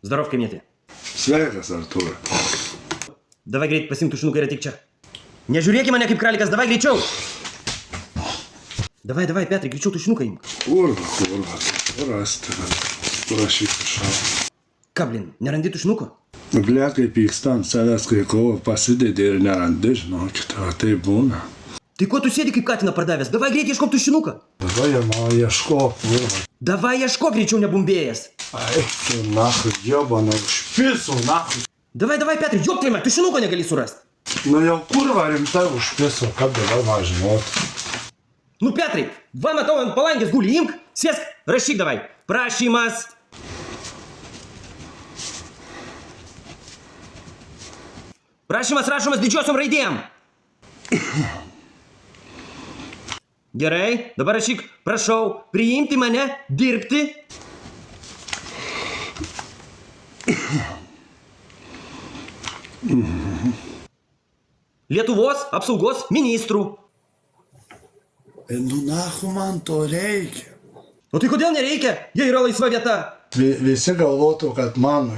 Zdarov, kaimietė. Sveikas, Artūrai. Davai greit pasimk tušinuką ir ateik čia. Nežiūrėk į mane kaip kralikas, davai greičiau. Davai, Petrai, greičiau tušinuką imk. Kurva, rasti, parašyk kažką. Ką, blin, nerandi tušinuko? Blet, kaip pyksta ant savęs, kai kovo pasidedi ir nerandi, žinokit, tai būna. Tai ko tu sėdi kaip katiną pardavęs? Davai greit ieškok tušinuką. Davai, man ieškok, kurva. Davai ieškok greičiau nebumbėjęs. Ai, tu nahui, jobana, užpisu, nahui. Davai, Petrai, joktelime, tušinuko negali surasti. Nu jau kurva rimtai užpisu, kad dabar man žinoti. Nu, Petrai, va matau ant palangės guli, imk, sėsk, rašyk davai. Prašymas. Prašymas rašomas didžiosiom raidėm. Gerai, dabar rašyk, prašau, priimti mane, dirbti. Lietuvos apsaugos ministrų. Nu, nahu man to reikia. O tai kodėl nereikia, jei yra laisva vieta? Visi galvotų, kad man